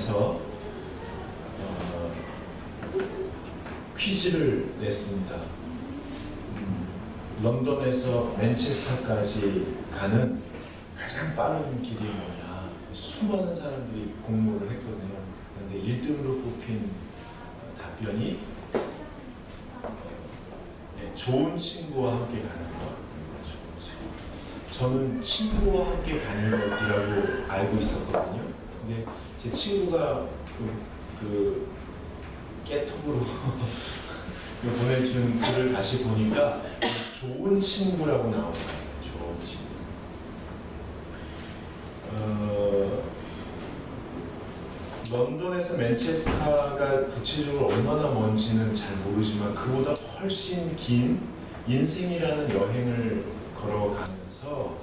해서 퀴즈를 냈습니다. 런던에서 맨체스터까지 가는 가장 빠른 길이 뭐냐. 수많은 사람들이 공모를 했거든요. 그런데 1등으로 뽑힌 답변이 좋은 친구와 함께 가는 것. 저는 친구와 함께 가는 것이라고 알고 있었거든요. 근데 제 친구가 그 깨톡으로 보내준 글을 다시 보니까 좋은 친구라고 나오는 거예요. 좋은 친구. 런던에서 맨체스터가 구체적으로 얼마나 먼지는 잘 모르지만 그보다 훨씬 긴 인생이라는 여행을 걸어가면서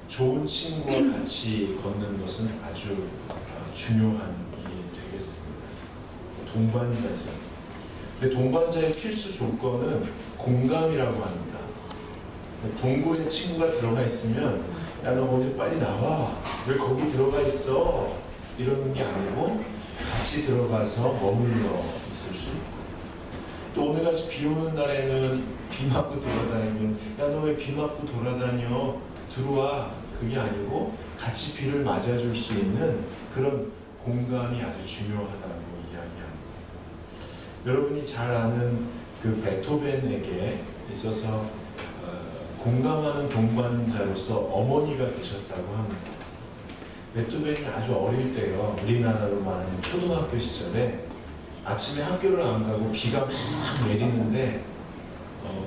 좋은 친구와 같이 걷는 것은 아주 중요한 일이 되겠습니다. 동반자죠. 근데 동반자의 필수 조건은 공감이라고 합니다. 동굴에 친구가 들어가 있으면 야, 너 어디 빨리 나와. 왜 거기 들어가 있어? 이러는 게 아니고 같이 들어가서 머물러 있을 수 있고 또 오늘같이 비 오는 날에는 비 맞고 돌아다니면 야, 너 왜 비 맞고 돌아다녀? 들어와. 그게 아니고 같이 비를 맞아줄 수 있는 그런 공감이 아주 중요하다고 이야기합니다. 여러분이 잘 아는 그 베토벤에게 있어서 공감하는 동반자로서 어머니가 계셨다고 합니다. 베토벤이 아주 어릴 때요, 우리나라로 말하는 초등학교 시절에 아침에 학교를 안 가고 비가 막 내리는데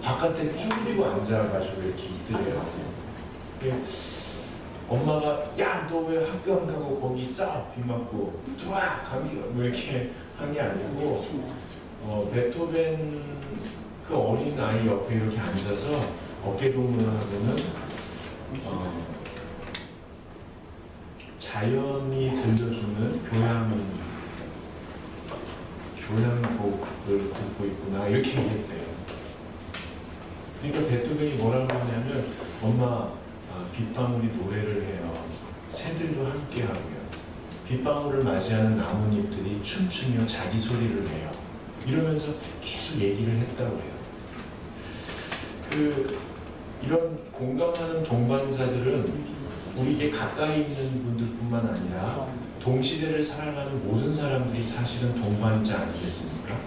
바깥에 쭈그리고 앉아가지고 이렇게 있더래요. 엄마가 야, 너 왜 학교 안 가고 거기 있어? 비 맞고 들어와! 감기가 뭐 이렇게 한 게 아니고 베토벤 그 어린 아이 옆에 이렇게 앉아서 어깨 동무를 하고는 자연이 들려주는 교향곡을 듣고 있구나 이렇게 얘기했대요. 그러니까 베토벤이 뭐라고 하냐면 엄마 빗방울이 노래를 해요. 새들도 함께 하고요. 빗방울을 맞이하는 나뭇잎들이 춤추며 자기 소리를 해요. 이러면서 계속 얘기를 했다고 해요. 이런 공감하는 동반자들은 우리에게 가까이 있는 분들뿐만 아니라 동시대를 살아가는 모든 사람들이 사실은 동반자 아니겠습니까?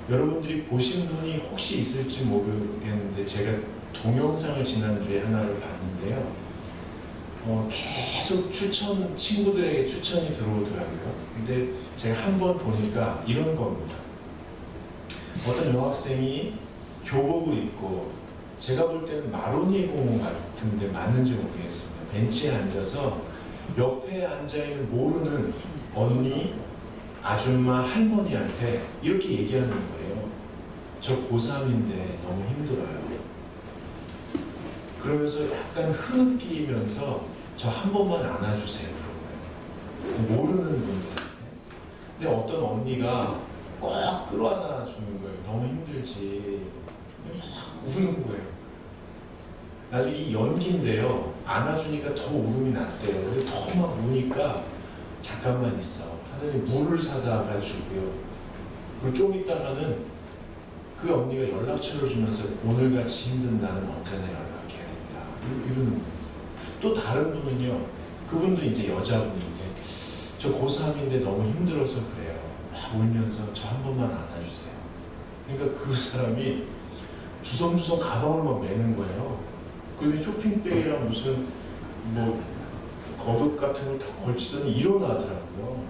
여러분들이 보신 분이 혹시 있을지 모르겠는데 제가 동영상을 지난주에 하나를 봤는데요. 계속 친구들에게 추천이 들어오더라고요. 근데 제가 한번 보니까 이런 겁니다. 어떤 여학생이 교복을 입고 제가 볼 때는 마로니에 공원 같은데 맞는지 모르겠습니다. 벤치에 앉아서 옆에 앉아있는 모르는 언니, 아줌마, 할머니한테 이렇게 얘기하는 거예요. 저 고3인데 너무 힘들어요. 그러면서 약간 흐느끼면서 저 한 번만 안아주세요. 그런 거예요. 모르는 분들한테. 근데 어떤 언니가 꼭 끌어안아 주는 거예요. 너무 힘들지. 막 우는 거예요. 나중에 이 연기인데요. 안아주니까 더 울음이 났대요. 근데 더 막 우니까 잠깐만 있어. 하더니 물을 사다 가지고요. 그리고 좀 있다가는 그 언니가 연락처를 주면서 오늘같이 힘든 나는 언제나 연락해야 된다. 이러는 거예요. 또 다른 분은요. 그분도 이제 여자분인데 저 고3인데 너무 힘들어서 그래요. 막 울면서 저 한 번만 안아주세요. 그러니까 그 사람이 주섬주섬 가방을 막 매는 거예요. 그래서 쇼핑백이랑 무슨 뭐 겉옷 같은 걸 다 걸치더니 일어나더라고요.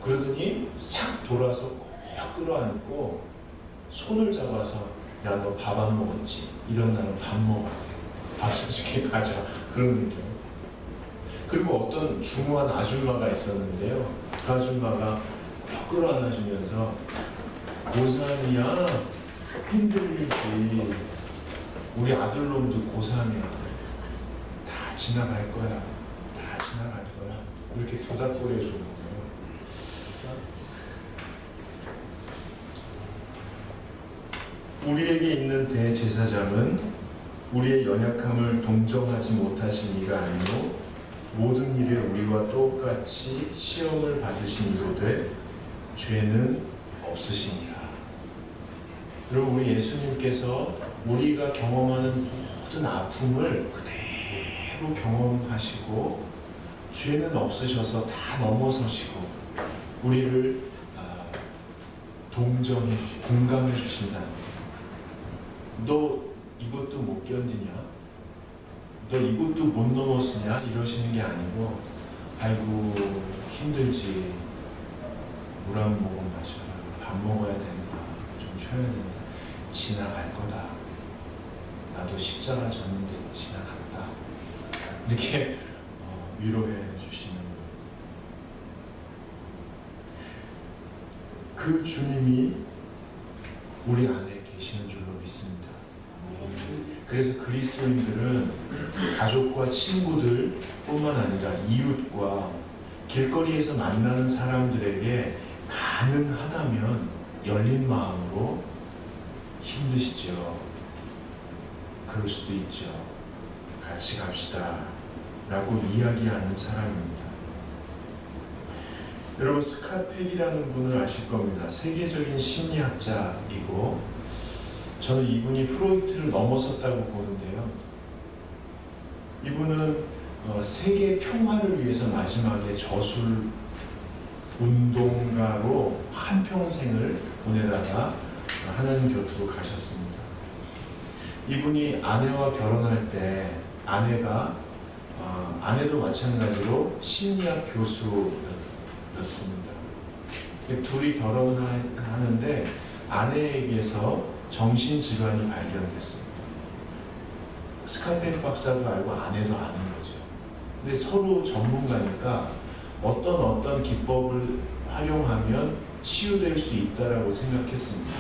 그러더니 싹 돌아서 꼭 끌어안고 손을 잡아서 야, 너 밥 안 먹었지? 일어나면 밥 먹어야 돼. 밥 사줄게 가자. 그런 거죠. 그리고 어떤 중후한 아줌마가 있었는데요. 그 아줌마가 꼭 끌어안아주면서 고3이야 힘들지. 우리 아들놈도 고3이야. 다 지나갈 거야. 다 지나갈 거야. 이렇게 도닥거려 주는 거예요. 우리에게 있는 대제사장은 우리의 연약함을 동정하지 못하신 이가 아니고 모든 일에 우리와 똑같이 시험을 받으신 이로되 죄는 없으시니라. 여러분, 우리 예수님께서 우리가 경험하는 모든 아픔을 그대로 경험하시고 죄는 없으셔서 다 넘어서시고 우리를 동정해 주시고 공감해 주신다는 거예요. 너 이것도 못 견디냐? 너 이것도 못 넘었으냐? 이러시는 게 아니고, 아이고 힘들지, 물 한 모금 마셔라, 밥 먹어야 된다, 좀 쉬어야 된다, 지나갈 거다, 나도 십자가 졌는데 지나갔다, 이렇게 위로해 주시는 거예요. 그 주님이 우리 안에 계시는 줄로 믿습니다. 그래서 그리스도인들은 가족과 친구들 뿐만 아니라 이웃과 길거리에서 만나는 사람들에게 가능하다면 열린 마음으로, 힘드시죠? 그럴 수도 있죠, 같이 갑시다 라고 이야기하는 사람입니다. 여러분, 스캇 팩이라는 분을 아실 겁니다. 세계적인 심리학자이고, 저는 이분이 프로이트를 넘어섰다고 보는데요. 이분은 세계 평화를 위해서 마지막에 저술 운동가로 한평생을 보내다가 하나님 곁으로 가셨습니다. 이분이 아내와 결혼할 때 아내도 마찬가지로 심리학 교수였습니다. 둘이 결혼하는데 아내에게서 정신질환이 발견됐습니다. 스캇 박사도 알고 아내도 아는 거죠. 근데 서로 전문가니까 어떤 기법을 활용하면 치유될 수 있다라고 생각했습니다.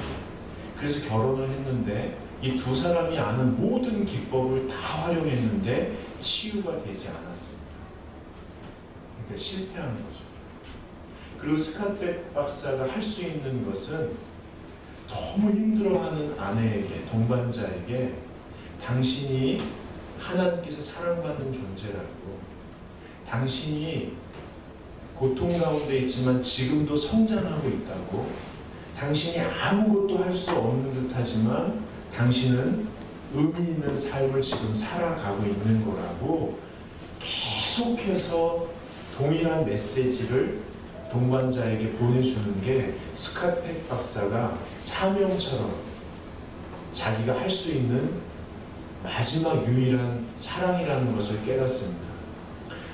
그래서 결혼을 했는데 이 두 사람이 아는 모든 기법을 다 활용했는데 치유가 되지 않았습니다. 그러니까 실패한 거죠. 그리고 스캇 박사가 할 수 있는 것은 너무 힘들어하는 아내에게, 동반자에게, 당신이 하나님께서 사랑받는 존재라고, 당신이 고통 가운데 있지만 지금도 성장하고 있다고, 당신이 아무것도 할 수 없는 듯 하지만 당신은 의미 있는 삶을 지금 살아가고 있는 거라고 계속해서 동일한 메시지를 동반자에게 보내주는 게 스캇 박사가 사명처럼 자기가 할 수 있는 마지막 유일한 사랑이라는 것을 깨닫습니다.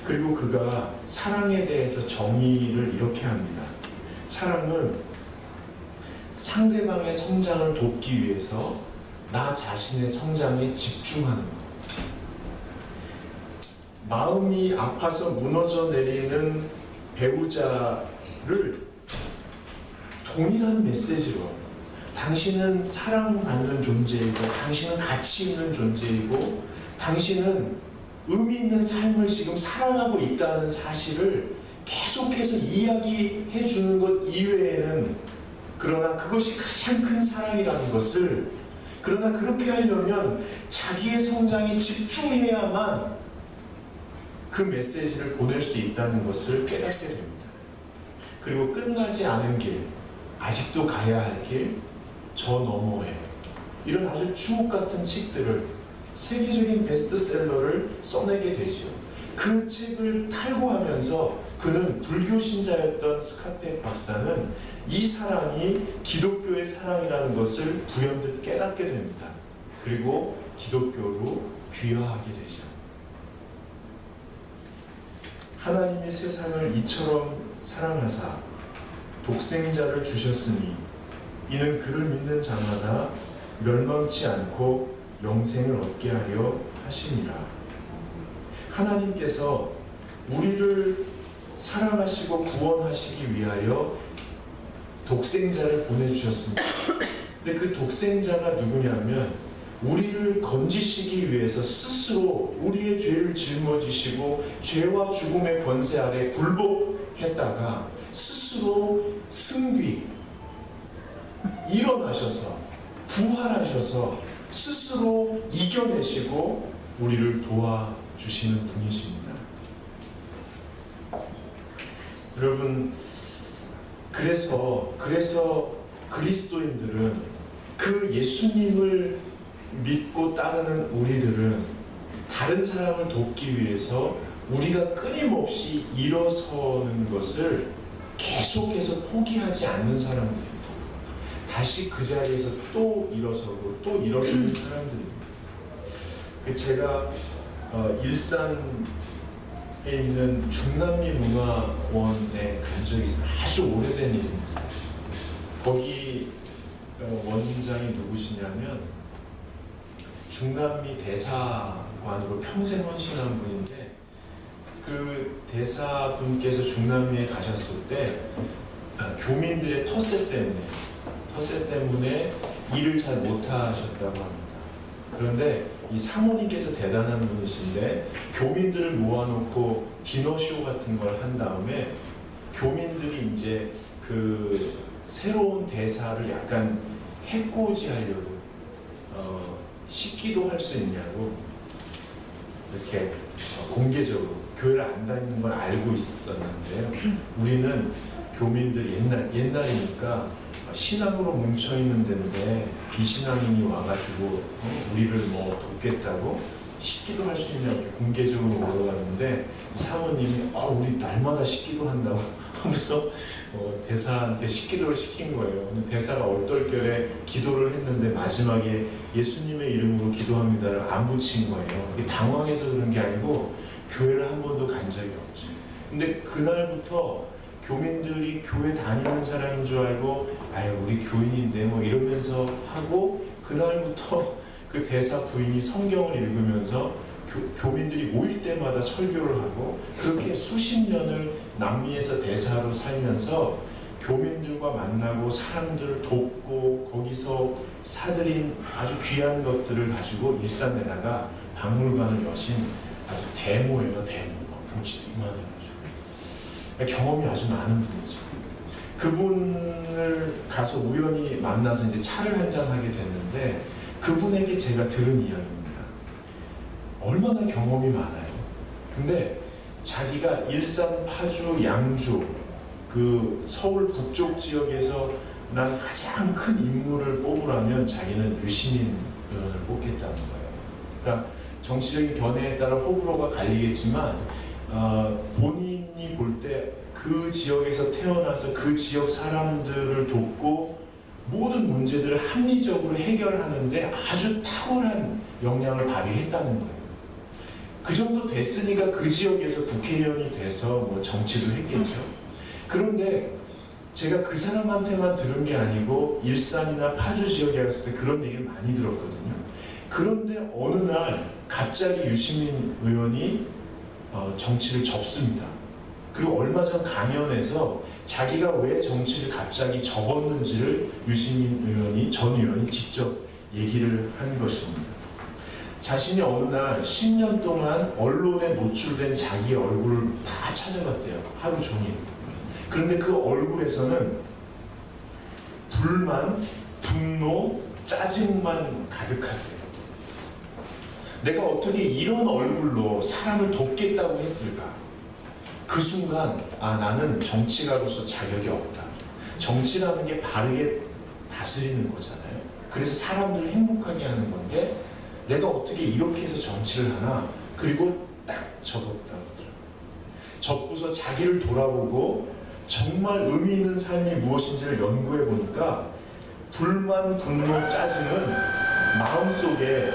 그리고 그가 사랑에 대해서 정의를 이렇게 합니다. 사랑은 상대방의 성장을 돕기 위해서 나 자신의 성장에 집중하는 것. 마음이 아파서 무너져 내리는 배우자를 동일한 메시지로, 당신은 사랑받는 존재이고, 당신은 가치 있는 존재이고, 당신은 의미 있는 삶을 지금 살아가고 있다는 사실을 계속해서 이야기해 주는 것 이외에는, 그러나 그것이 가장 큰 사랑이라는 것을, 그러나 그렇게 하려면 자기의 성장에 집중해야만 그 메시지를 보낼 수 있다는 것을 깨닫게 됩니다. 그리고 끝나지 않은 길, 아직도 가야 할 길, 저 너머에, 이런 아주 주옥 같은 책들을, 세계적인 베스트셀러를 써내게 되죠. 그 책을 탈고하면서 그는 불교 신자였던 스캇 박사는 이 사랑이 기독교의 사랑이라는 것을 불현듯 깨닫게 됩니다. 그리고 기독교로 귀화하게 되죠. 하나님이 세상을 이처럼 사랑하사 독생자를 주셨으니 이는 그를 믿는 자마다 멸망치 않고 영생을 얻게 하려 하심이라. 하나님께서 우리를 사랑하시고 구원하시기 위하여 독생자를 보내주셨습니다. 근데 그 독생자가 누구냐면, 우리를 건지시기 위해서 스스로 우리의 죄를 짊어지시고 죄와 죽음의 권세 아래 굴복했다가 스스로 승귀, 일어나셔서 부활하셔서 스스로 이겨내시고 우리를 도와주시는 분이십니다. 여러분, 그래서 그리스도인들은 그 예수님을 믿고 따르는 우리들은 다른 사람을 돕기 위해서 우리가 끊임없이 일어서는 것을 계속해서 포기하지 않는 사람들입니다. 다시 그 자리에서 또 일어서고 또 일어서는 사람들입니다. 제가 일산에 있는 중남미 문화원에 간 적이 있어요. 아주 오래된 일입니다. 거기 원장이 누구시냐면 중남미 대사관으로 평생 헌신한 분인데, 그 대사분께서 중남미에 가셨을 때 교민들의 텃세 때문에 일을 잘 못하셨다고 합니다. 그런데 이 사모님께서 대단한 분이신데 교민들을 모아놓고 디너쇼 같은 걸 한 다음에 교민들이 이제 그 새로운 대사를 약간 해코지하려고 식기도 할 수 있냐고 이렇게 공개적으로, 교회를 안 다니는 걸 알고 있었는데요. 우리는 교민들 옛날이니까 신앙으로 뭉쳐있는 데인데 비신앙인이 와가지고 우리를 뭐 돕겠다고 식기도 할 수 있냐고 공개적으로 물어봤는데, 사모님이 우리 날마다 식기도 한다고 하면서 대사한테 식기도를 시킨 거예요. 근데 대사가 얼떨결에 기도를 했는데 마지막에 예수님의 이름으로 기도합니다를 안 붙인 거예요. 당황해서 그런 게 아니고 교회를 한 번도 간 적이 없죠. 근데 그날부터 교민들이 교회 다니는 사람인 줄 알고 우리 교인인데 뭐 이러면서 하고, 그날부터 그 대사 부인이 성경을 읽으면서 교민들이 모일 때마다 설교를 하고, 그렇게 수십 년을 남미에서 대사로 살면서 교민들과 만나고 사람들을 돕고 거기서 사들인 아주 귀한 것들을 가지고 일산에다가 박물관을 여신 아주 대모예요. 덩치도 이만해가지고 경험이 아주 많은 분이죠. 그분을 가서 우연히 만나서 이제 차를 한잔 하게 됐는데, 그분에게 제가 들은 이야기입니다. 얼마나 경험이 많아요. 근데 자기가 일산, 파주, 양주, 그 서울 북쪽 지역에서 난 가장 큰 인물을 뽑으라면 자기는 유시민 의원을 뽑겠다는 거예요. 그러니까 정치적인 견해에 따라 호불호가 갈리겠지만 본인이 볼 때 그 지역에서 태어나서 그 지역 사람들을 돕고 모든 문제들을 합리적으로 해결하는데 아주 탁월한 역량을 발휘했다는 거예요. 그 정도 됐으니까 그 지역에서 국회의원이 돼서 뭐 정치도 했겠죠. 그런데 제가 그 사람한테만 들은 게 아니고 일산이나 파주 지역에 갔을 때 그런 얘기를 많이 들었거든요. 그런데 어느 날 갑자기 유시민 의원이 정치를 접습니다. 그리고 얼마 전 강연에서 자기가 왜 정치를 갑자기 접었는지를 유시민 전 의원이 직접 얘기를 한 것입니다. 자신이 어느 날 10년 동안 언론에 노출된 자기의 얼굴을 다 찾아봤대요. 하루 종일. 그런데 그 얼굴에서는 불만, 분노, 짜증만 가득하대요. 내가 어떻게 이런 얼굴로 사람을 돕겠다고 했을까? 그 순간 나는 정치가로서 자격이 없다. 정치라는 게 바르게 다스리는 거잖아요. 그래서 사람들을 행복하게 하는 건데 내가 어떻게 이렇게 해서 정치를 하나? 그리고 딱 접었다고 하더라고요. 접고서 자기를 돌아보고 정말 의미 있는 삶이 무엇인지를 연구해 보니까 불만, 분노, 짜증은 마음속에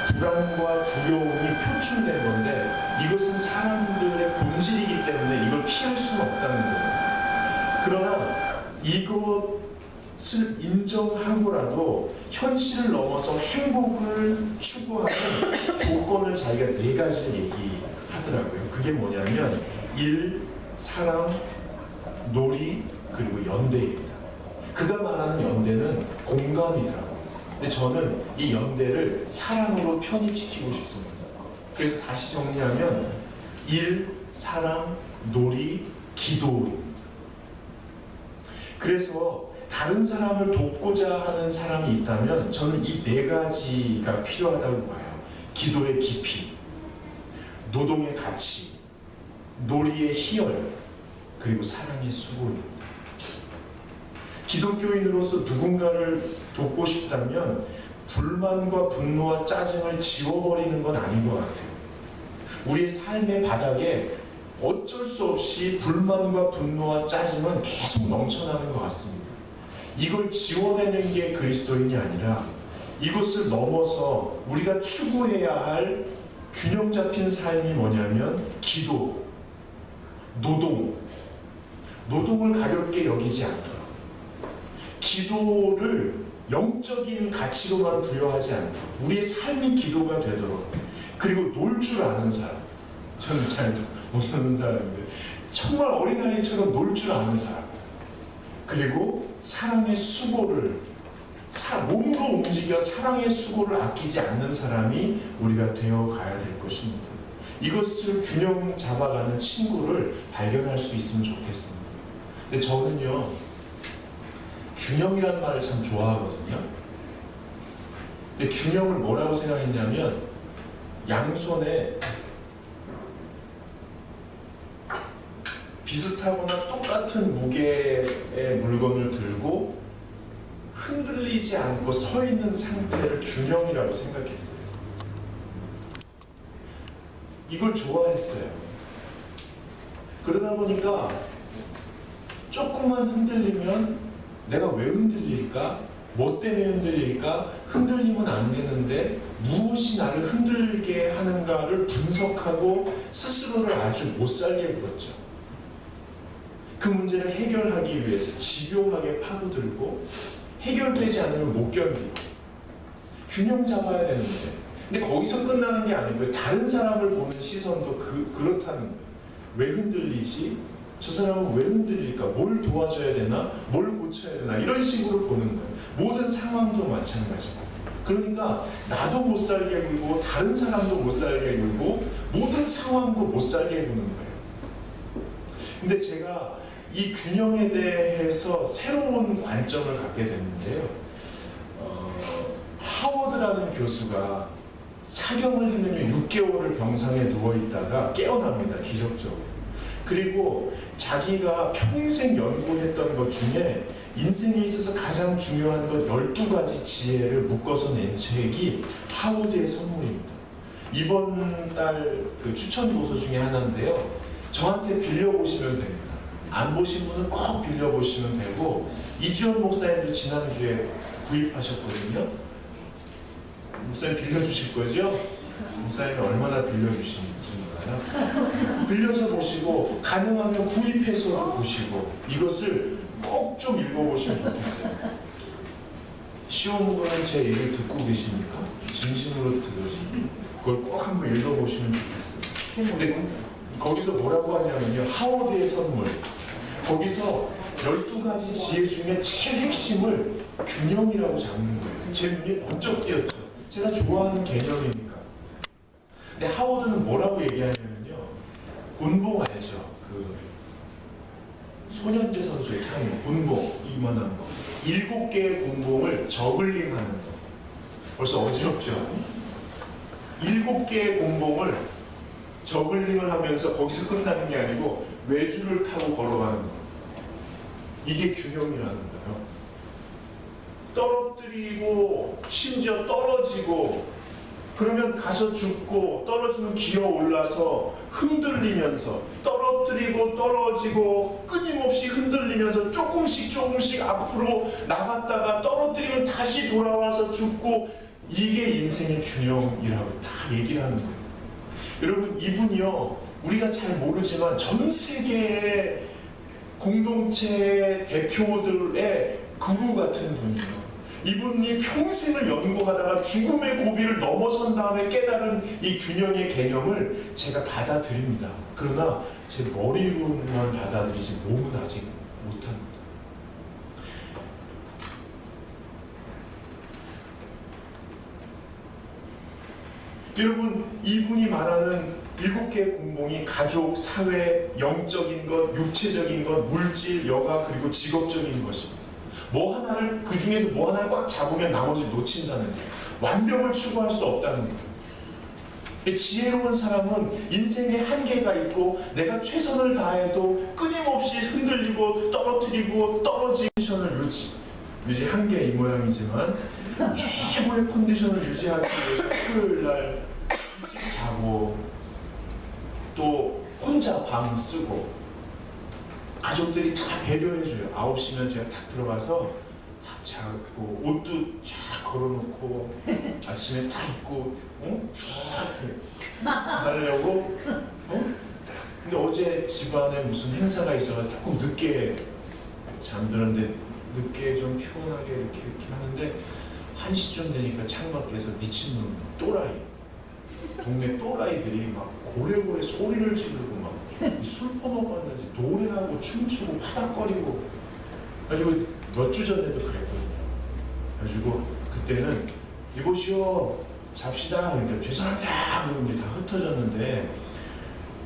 불안과 두려움이 표출된 건데 이것은 사람들의 본질이기 때문에 이걸 피할 수는 없다는 거예요. 그러나 이것을 인정하고라도 현실을 넘어서 행복을 추구하는 조건을 자기가 4가지를 얘기하더라고요. 그게 뭐냐면 일, 사랑, 놀이, 그리고 연대입니다. 그가 말하는 연대는 공감이더라고요. 근데 저는 이 연대를 사랑으로 편입시키고 싶습니다. 그래서 다시 정리하면 일, 사랑, 놀이, 기도입니다. 그래서 다른 사람을 돕고자 하는 사람이 있다면 저는 이 4가지가 필요하다고 봐요. 기도의 깊이, 노동의 가치, 놀이의 희열, 그리고 사랑의 수고입니다. 기독교인으로서 누군가를 돕고 싶다면 불만과 분노와 짜증을 지워버리는 건 아닌 것 같아요. 우리의 삶의 바닥에 어쩔 수 없이 불만과 분노와 짜증은 계속 넘쳐나는 것 같습니다. 이걸 지워내는 게 그리스도인이 아니라 이것을 넘어서 우리가 추구해야 할 균형 잡힌 삶이 뭐냐면 기도, 노동을 가볍게 여기지 않도록, 기도를 영적인 가치로만 부여하지 않도록, 우리의 삶이 기도가 되도록, 그리고 놀 줄 아는 사람, 저는 잘 못 노는 사람인데 정말 어린아이처럼 놀 줄 아는 사람, 그리고 사랑의 수고를 몸으로 움직여 사랑의 수고를 아끼지 않는 사람이 우리가 되어 가야 될 것입니다. 이것을 균형 잡아가는 친구를 발견할 수 있으면 좋겠습니다. 근데 저는요, 균형이라는 말을 참 좋아하거든요. 근데 균형을 뭐라고 생각했냐면, 양손에 비슷하거나 똑같은 무게의 물건을 들고 흔들리지 않고 서 있는 상태를 균형이라고 생각했어요. 이걸 좋아했어요. 그러다 보니까 조금만 흔들리면 내가 왜 흔들릴까? 뭐 때문에 흔들릴까? 흔들리면 안 되는데 무엇이 나를 흔들게 하는가를 분석하고 스스로를 아주 못살게 굴었죠. 그 문제를 해결하기 위해서 집요하게 파고들고 해결되지 않으면 못 견디고 균형 잡아야 되는데, 근데 거기서 끝나는 게 아니고요. 다른 사람을 보는 시선도 그렇다는 거예요. 왜 흔들리지? 저 사람은 왜 흔들릴까? 뭘 도와줘야 되나? 뭘 고쳐야 되나? 이런 식으로 보는 거예요. 모든 상황도 마찬가지고. 그러니까 나도 못 살게 굴고 다른 사람도 못 살게 굴고 모든 상황도 못 살게 구는 거예요. 근데 제가 이 균형에 대해서 새로운 관점을 갖게 됐는데요. 하워드라는 교수가 사경을 헤매며 6개월을 병상에 누워있다가 깨어납니다. 기적적으로. 그리고 자기가 평생 연구했던 것 중에 인생에 있어서 가장 중요한 것 12가지 지혜를 묶어서 낸 책이 하워드의 선물입니다. 이번 달 그 추천 도서 중에 하나인데요. 저한테 빌려보시면 됩니다. 안 보신 분은 꼭 빌려보시면 되고, 이지원 목사님도 지난주에 구입하셨거든요. 목사님 빌려주실 거죠? 목사님이 얼마나 빌려주시는가요? 빌려서 보시고 가능하면 구입해서 보시고 이것을 꼭 좀 읽어보시면 좋겠어요. 시원분은 제 얘기를 듣고 계십니까? 진심으로 들으시니 그걸 꼭 한번 읽어보시면 좋겠어요. 근데 거기서 뭐라고 하냐면요, 하워드의 선물, 거기서 12가지 지혜 중에 제일 핵심을 균형이라고 잡는 거예요. 제 눈이 번쩍 띄었죠. 제가 좋아하는 개념이니까. 근데 하워드는 뭐라고 얘기하냐면요, 곤봉 알죠? 그 소년제 선수의 향유, 곤봉, 이만한 거. 7개의 곤봉을 저글링하는 거. 벌써 어지럽죠? 7개의 곤봉을 저글링을 하면서 거기서 끝나는 게 아니고 외줄을 타고 걸어가는 거. 이게 균형이라는 거예요. 떨어뜨리고 심지어 떨어지고 그러면 가서 죽고 떨어지면 기어 올라서 흔들리면서 떨어뜨리고 떨어지고 끊임없이 흔들리면서 조금씩 앞으로 나갔다가 떨어뜨리면 다시 돌아와서 죽고, 이게 인생의 균형이라고 다 얘기를 하는 거예요. 여러분, 이분이요, 우리가 잘 모르지만 전 세계의 공동체 대표들의 그루 같은 분이에요. 이분이 평생을 연구하다가 죽음의 고비를 넘어선 다음에 깨달은 이 균형의 개념을 제가 받아들입니다. 그러나 제 머리로만 받아들이지 몸은 아직 못합니다. 여러분, 이분이 말하는 7개의 공봉이 가족, 사회, 영적인 것, 육체적인 것, 물질, 여가, 그리고 직업적인 것입니다. 뭐 하나를, 그 중에서 뭐 하나를 꽉 잡으면 나머지를 놓친다는 거예요. 완벽을 추구할 수 없다는 거예요. 지혜로운 사람은 인생에 한계가 있고 내가 최선을 다해도 끊임없이 흔들리고 떨어뜨리고 떨어지는 컨디션을 유지 한계 이 모양이지만 최고의 컨디션을 유지하기 위해서 토요일날 일찍 자고 또 혼자 밤 쓰고 가족들이 다 배려해줘요. 9시면 제가 딱 들어가서 딱 자고 옷도 쫙 걸어놓고 아침에 딱 입고 쫙 하려고 근데 어제 집안에 무슨 행사가 있어서 조금 늦게 잠들었는데 늦게 좀 피곤하게 이렇게 하는데 1시쯤 되니까 창밖에서 미친놈 또라이 동네 또라이들이 막 고래고래 소리를 지르고 막 술 퍼먹었는지 노래하고 춤추고 파닥거리고 그래가지고 몇 주 전에도 그랬거든요. 그래가지고 그때는 이보시오 잡시다 그러니까 죄송합니다 그러고 이제 다 흩어졌는데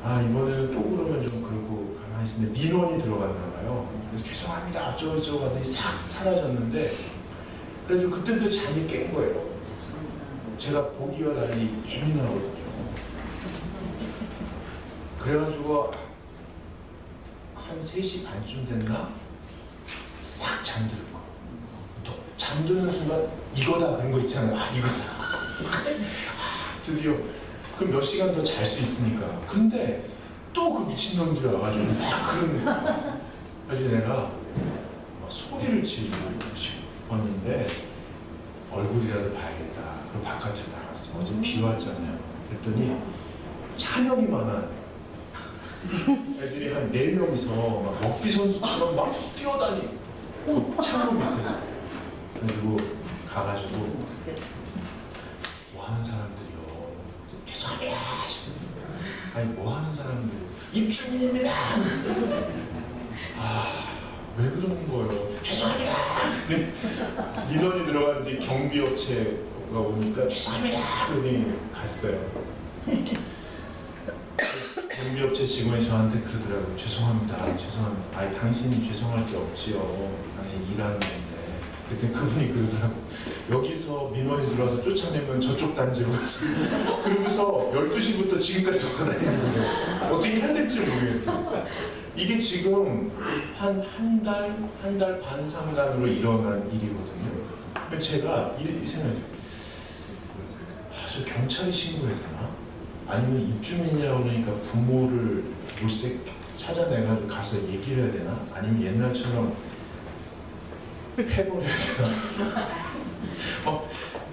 이번에는 또 그러면 좀 그러고 가만히 있는데 민원이 들어갔나 봐요. 그래서 죄송합니다 어쩌고저쩌고 하더니 싹 사라졌는데 그래가지고 그때부터 잠이 깬 거예요. 제가 보기와 달리 예민하거든요. 그래가지고 한 3시 반쯤 됐나? 싹 잠들고 또 잠드는 순간 이거다 그런 거 있잖아요. 이거다. 드디어 그럼 몇 시간 더 잘 수 있으니까. 근데 또 그 미친놈들이 와가지고 막 그러는 거야. 그래서 내가 막 소리를 지르고 싶었는데 얼굴이라도 봐야겠다. 그리고 바깥으로 나갔어. 어제 비 왔잖아요. 그랬더니 찬역이 많아요. 애들이 한 4명이서 막 럭비 선수처럼 막 뛰어다니고 그 창문 밑에서. 그리고 가가지고 뭐 하는 사람들이요. 죄송합니다. 아니 뭐 하는 사람들 입주민입니다. 왜 그러는 거예요? 죄송합니다. 민원이 들어갔는지 경비업체가 오니까 죄송합니다. 그러더니 갔어요. 경비업체 직원이 저한테 그러더라고요. 죄송합니다. 죄송합니다. 당신이 죄송할 게 없지요. 당신 일하는 건데. 그랬더니 그분이 그러더라고요. 여기서 민원이 들어와서 쫓아내면 저쪽 단지로 가서 그러고서 12시부터 지금까지 돌아다니는 거예요. 어떻게 해야 될지 모르겠어요. 이게 지금 한 달 반 상간으로 일어난 일이거든요. 제가 이 생각이 저 경찰에 신고해야 되나? 아니면 입주민이라고 그러니까 부모를 물색 찾아내가지고 가서 얘기를 해야 되나? 아니면 옛날처럼 해버려야 되나?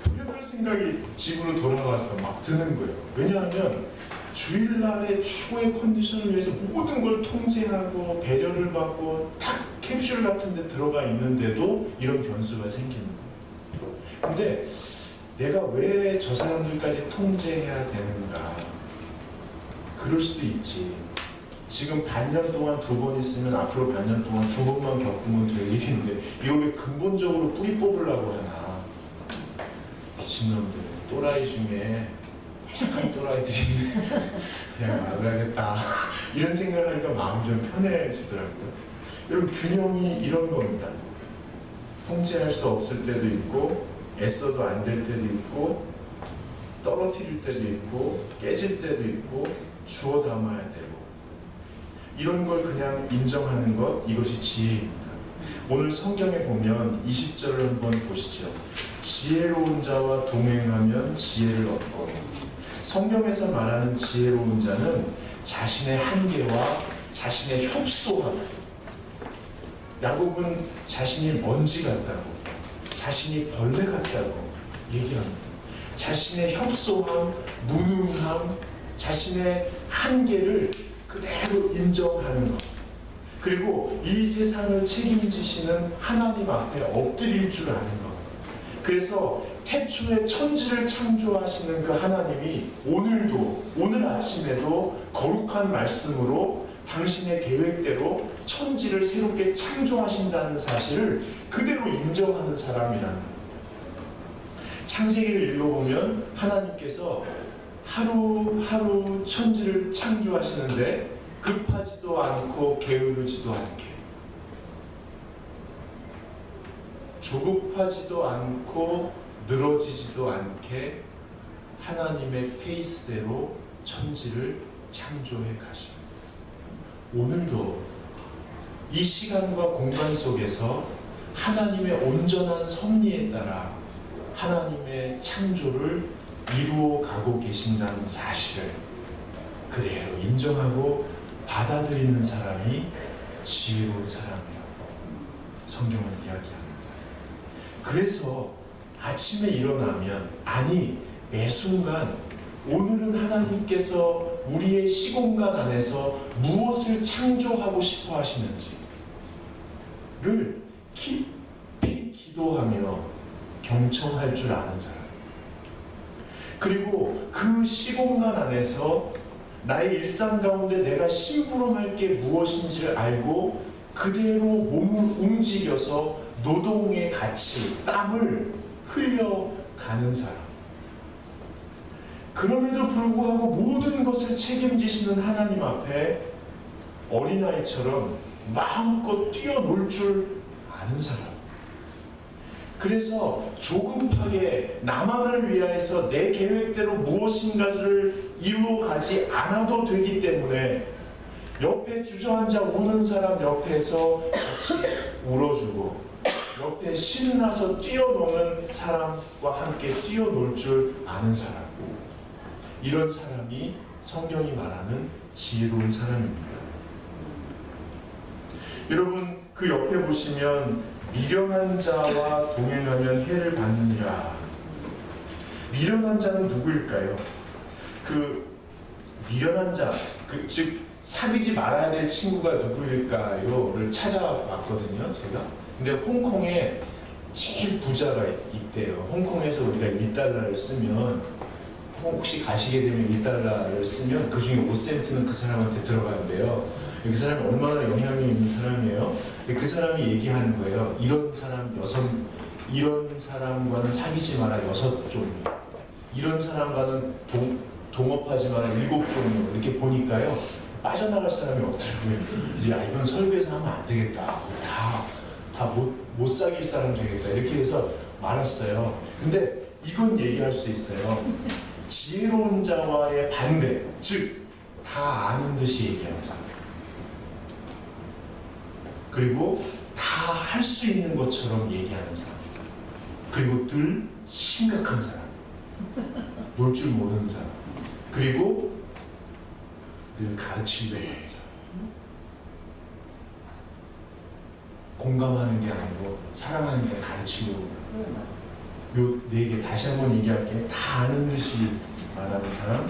별의별 생각이 집으로 돌아가서 막 드는 거예요. 왜냐하면 주일날에 최고의 컨디션을 위해서 모든 걸 통제하고 배려를 받고 딱 캡슐 같은 데 들어가 있는데도 이런 변수가 생기는 거예요. 근데 내가 왜 저 사람들까지 통제해야 되는가? 그럴 수도 있지. 지금 반년 동안 2번 있으면 앞으로 반년 동안 2번만 겪으면 될 일인데 이걸 왜 근본적으로 뿌리 뽑으려고 하나? 미친놈들, 또라이 중에 착한 또라이들이 있네. 그냥 나가야겠다. 이런 생각을 하니까 마음이 좀 편해지더라고요. 여러분 균형이 이런 겁니다. 통제할 수 없을 때도 있고 애써도 안 될 때도 있고 떨어뜨릴 때도 있고 깨질 때도 있고 주워 담아야 되고 이런 걸 그냥 인정하는 것 이것이 지혜입니다. 오늘 성경에 보면 20절을 한번 보시죠. 지혜로운 자와 동행하면 지혜를 얻고 성경에서 말하는 지혜로운 자는 자신의 한계와 자신의 협소함 야곱은 자신이 먼지 같다고 자신이 벌레 같다고 얘기합니다. 자신의 협소함, 무능함, 자신의 한계를 그대로 인정하는 것. 그리고 이 세상을 책임지시는 하나님 앞에 엎드릴 줄 아는 것. 그래서 태초에 천지를 창조하시는 그 하나님이 오늘 아침에도 거룩한 말씀으로 당신의 계획대로 천지를 새롭게 창조하신다는 사실을 그대로 인정하는 사람이라는 거예요. 창세기를 읽어보면 하나님께서 하루하루 천지를 창조하시는데 급하지도 않고 게으르지도 않게 조급하지도 않고 늘어지지도 않게 하나님의 페이스대로 천지를 창조해 가십니다. 오늘도 이 시간과 공간 속에서 하나님의 온전한 섭리에 따라 하나님의 창조를 이루어 가고 계신다는 사실을 그대로 인정하고 받아들이는 사람이 지혜로운 사람이라고 성경은 이야기합니다. 그래서 아침에 일어나면, 아니 매 순간 오늘은 하나님께서 우리의 시공간 안에서 무엇을 창조하고 싶어 하시는지를 깊이 기도하며 경청할 줄 아는 사람, 그리고 그 시공간 안에서 나의 일상 가운데 내가 심부름할 게 무엇인지를 알고 그대로 몸을 움직여서 노동의 가치, 땀을 흘려가는 사람. 그럼에도 불구하고 모든 것을 책임지시는 하나님 앞에 어린아이처럼 마음껏 뛰어놀 줄 아는 사람. 그래서 조급하게 나만을 위하여서 내 계획대로 무엇인가를 이루어가지 않아도 되기 때문에 옆에 주저앉아 우는 사람 옆에서 같이 울어주고, 옆에 신나서 뛰어노는 사람과 함께 뛰어놀 줄 아는 사람. 이런 사람이 성경이 말하는 지혜로운 사람입니다. 여러분, 그 옆에 보시면 미련한 자와 동행하면 해를 받느니라. 미련한 자는 누구일까요? 그 미련한 자, 즉 사귀지 말아야 될 친구가 누구일까요?를 찾아봤거든요, 제가. 근데 홍콩에 제일 부자가 있대요. 홍콩에서 우리가 1달러를 쓰면, 혹시 가시게 되면 1달러를 쓰면 그 중에 5센트는 그 사람한테 들어가는데요. 그 사람이 얼마나 영향이 있는 사람이에요. 그 사람이 얘기하는 거예요. 이런 사람과는 사귀지 마라 6종류. 이런 사람과는 동업하지 마라 7종류. 이렇게 보니까요, 빠져나갈 사람이 없더라고요. 이제 이건 설교에서 하면 안 되겠다. 다 못 사귈 사람 되겠다. 이렇게 해서 말았어요. 근데 이건 얘기할 수 있어요. 지혜로운 자와의 반대, 즉 다 아는 듯이 얘기하는 사람, 그리고 다 할 수 있는 것처럼 얘기하는 사람, 그리고 늘 심각한 사람, 놀 줄 모르는 사람, 그리고 늘 가르치려고 하는 사람. 공감하는 게 아니고 사랑하는 게 가르치려고. 요 4개 다시 한번 얘기할게요. 다 아는 듯이 말하는 사람,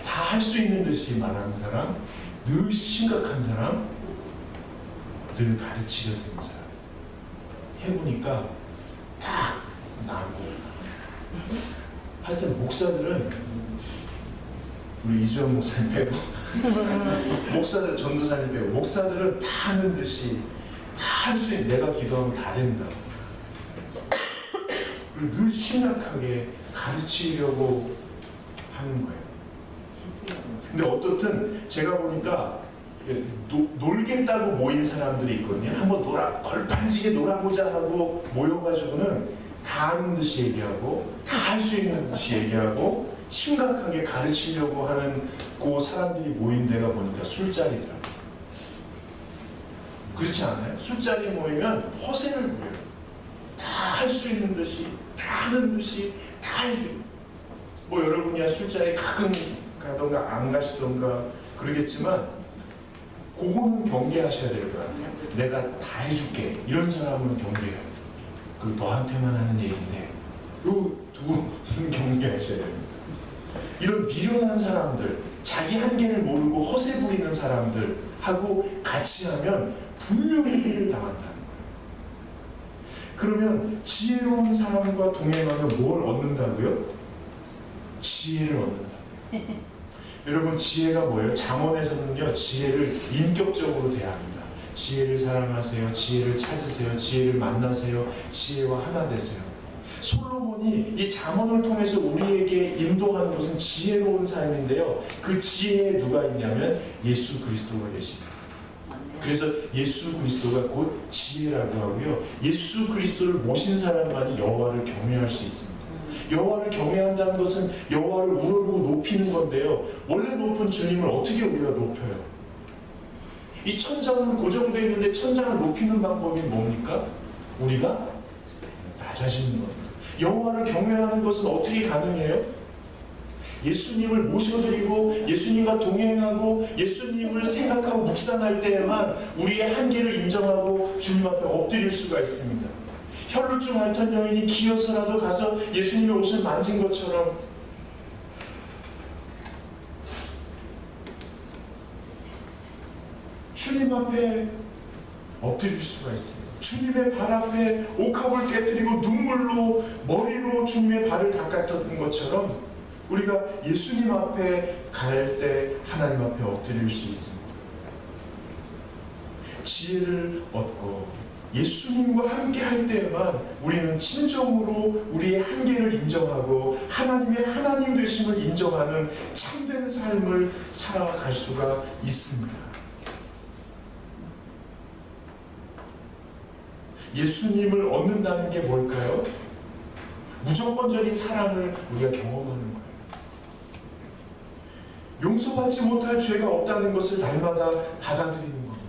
다 할 수 있는 듯이 말하는 사람, 늘 심각한 사람, 늘 가르치려 드는 사람. 해보니까 딱 나고. 하여튼 목사들은, 우리 이주영 목사님 빼고 목사들, 전도사님 빼고 목사들은 다 하는 듯이 다 할 수 있는, 내가 기도하면 다 된다. 그리고 늘 심각하게 가르치려고 하는 거예요. 근데 어떻든 제가 보니까 놀겠다고 모인 사람들이 있거든요. 한번 걸판지게 놀아보자 하고 모여가지고는 다 아는 듯이 얘기하고 다 할 수 있는 듯이 얘기하고 심각하게 가르치려고 하는 그 사람들이 모인 데가 보니까 술자리더라고요. 그렇지 않아요? 술자리 모이면 허세를 부려요. 다 할 수 있는 듯이, 다 하는 듯이, 다 해주고. 뭐 여러분이야 술자리 가끔 가던가 안 가시던가 그러겠지만, 그거는 경계하셔야 될 것 같아요. 내가 다 해줄게. 이런 사람은 경계해요. 그 너한테만 하는 얘기인데, 요 두 경계하셔야 됩니다. 이런 미련한 사람들, 자기 한계를 모르고 허세 부리는 사람들하고 같이 하면 분명히 해를 당한다는 거예요. 그러면 지혜로운 사람과 동행하면 뭘 얻는다고요? 지혜를 얻는다. 여러분, 지혜가 뭐예요? 잠언에서는요, 지혜를 인격적으로 대합니다. 지혜를 사랑하세요. 지혜를 찾으세요. 지혜를 만나세요. 지혜와 하나 되세요. 솔로몬이 이 잠언을 통해서 우리에게 인도하는 것은 지혜로운 삶인데요. 그 지혜에 누가 있냐면 예수 그리스도가 계십니다. 그래서 예수 그리스도가 곧 지혜라고 하고요. 예수 그리스도를 모신 사람만이 여호와를 경외할 수 있습니다. 여호와를 경외한다는 것은 여호와를 우러르고 높이는 건데요. 원래 높은 주님을 어떻게 우리가 높여요? 이 천장은 고정되어 있는데 천장을 높이는 방법이 뭡니까? 우리가 낮아지는 겁니다. 여호와를 경외하는 것은 어떻게 가능해요? 예수님을 모셔드리고 예수님과 동행하고 예수님을 생각하고 묵상할 때에만 우리의 한계를 인정하고 주님 앞에 엎드릴 수가 있습니다. 혈루증 앓던 여인이 기어서라도 가서 예수님의 옷을 만진 것처럼 주님 앞에 엎드릴 수가 있습니다. 주님의 발 앞에 옥합을 깨뜨리고 눈물로 머리로 주님의 발을 닦았던 것처럼 우리가 예수님 앞에 갈 때 하나님 앞에 엎드릴 수 있습니다. 지혜를 얻고 예수님과 함께 할 때에만 우리는 진정으로 우리의 한계를 인정하고 하나님의 하나님 되심을 인정하는 참된 삶을 살아갈 수가 있습니다. 예수님을 얻는다는 게 뭘까요? 무조건적인 사랑을 우리가 경험하는 거예요. 용서받지 못할 죄가 없다는 것을 날마다 받아들이는 겁니다.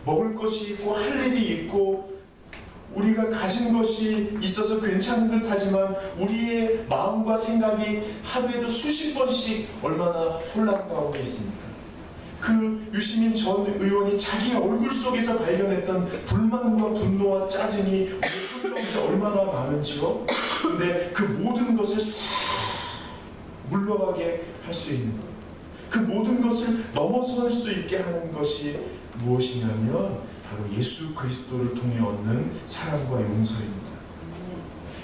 먹을 것이 있고 할 일이 있고 우리가 가진 것이 있어서 괜찮은 듯 하지만 우리의 마음과 생각이 하루에도 수십 번씩 얼마나 혼란 가운데 있습니까? 그 유시민 전 의원이 자기 얼굴 속에서 발견했던 불만과 분노와 짜증이 우리 성경에 얼마나 많은지요? 근데 그 모든 것을 싹 물러가게 할 수 있는 것, 그 모든 것을 넘어설 수 있게 하는 것이 무엇이냐면 바로 예수 그리스도를 통해 얻는 사랑과 용서입니다.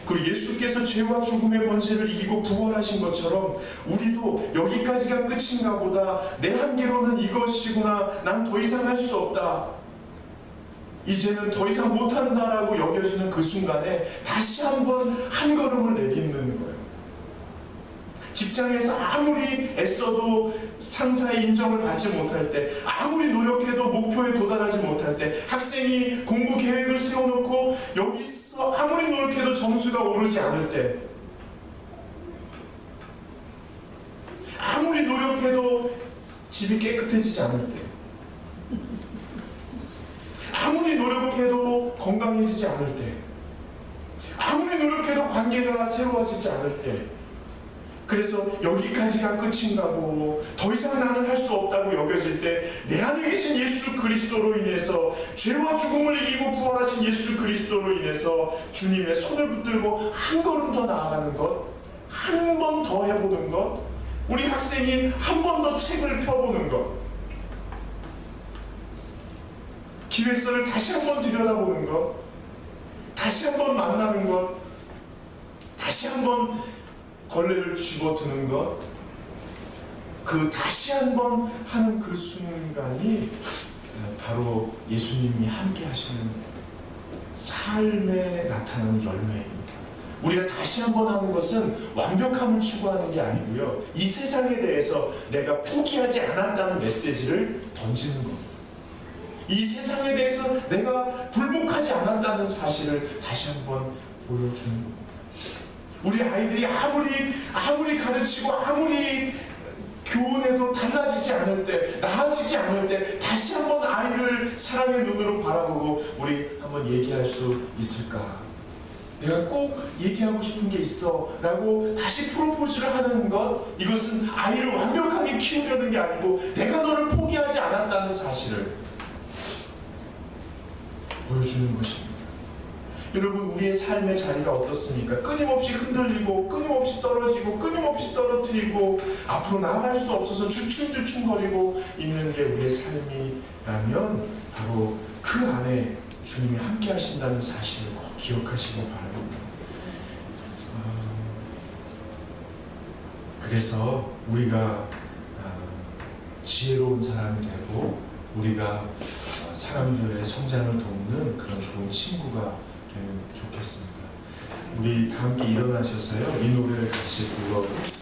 그리고 예수께서 죄와 죽음의 권세를 이기고 부활하신 것처럼 우리도 여기까지가 끝인가 보다, 내 한계로는 이것이구나, 난 더 이상 할 수 없다, 이제는 더 이상 못한다라고 여겨지는 그 순간에 다시 한번 한 걸음을 내딛는 거예요. 직장에서 아무리 애써도 상사의 인정을 받지 못할 때, 아무리 노력해도 목표에 도달하지 못할 때, 학생이 공부 계획을 세워놓고 여기서 아무리 노력해도 점수가 오르지 않을 때, 아무리 노력해도 집이 깨끗해지지 않을 때, 아무리 노력해도 건강해지지 않을 때, 아무리 노력해도 관계가 새로워지지 않을 때, 그래서 여기까지가 끝인가 보고 더 이상 나는 할 수 없다고 여겨질 때 내 안에 계신 예수 그리스도로 인해서, 죄와 죽음을 이기고 부활하신 예수 그리스도로 인해서 주님의 손을 붙들고 한 걸음 더 나아가는 것, 한 번 더 해보는 것, 우리 학생이 한 번 더 책을 펴보는 것, 기획서를 다시 한 번 들여다보는 것, 다시 한 번 만나는 것, 다시 한 번 걸레를 집어드는 것, 그 다시 한번 하는 그 순간이 바로 예수님이 함께 하시는 삶에 나타나는 열매입니다. 우리가 다시 한번 하는 것은 완벽함을 추구하는 게 아니고요, 이 세상에 대해서 내가 포기하지 않았다는 메시지를 던지는 겁니다. 이 세상에 대해서 내가 굴복하지 않았다는 사실을 다시 한번 보여주는 겁니다. 우리 아이들이 아무리 가르치고 아무리 교훈해도 달라지지 않을 때, 나아지지 않을 때 다시 한번 아이를 사랑의 눈으로 바라보고 우리 한번 얘기할 수 있을까? 내가 꼭 얘기하고 싶은 게 있어 라고 다시 프로포즈를 하는 것, 이것은 아이를 완벽하게 키우려는 게 아니고 내가 너를 포기하지 않았다는 사실을 보여주는 것입니다. 여러분, 우리의 삶의 자리가 어떻습니까? 끊임없이 흔들리고 끊임없이 떨어지고 끊임없이 떨어뜨리고 앞으로 나아갈 수 없어서 주춤주춤거리고 있는 게 우리의 삶이라면 바로 그 안에 주님이 함께 하신다는 사실을 꼭 기억하시기 바랍니다. 그래서 우리가 지혜로운 사람이 되고 우리가 사람들의 성장을 돕는 그런 좋은 친구가 되면 좋겠습니다. 우리 다 함께 일어나셔서요, 이 노래를 같이 불러보겠습니다.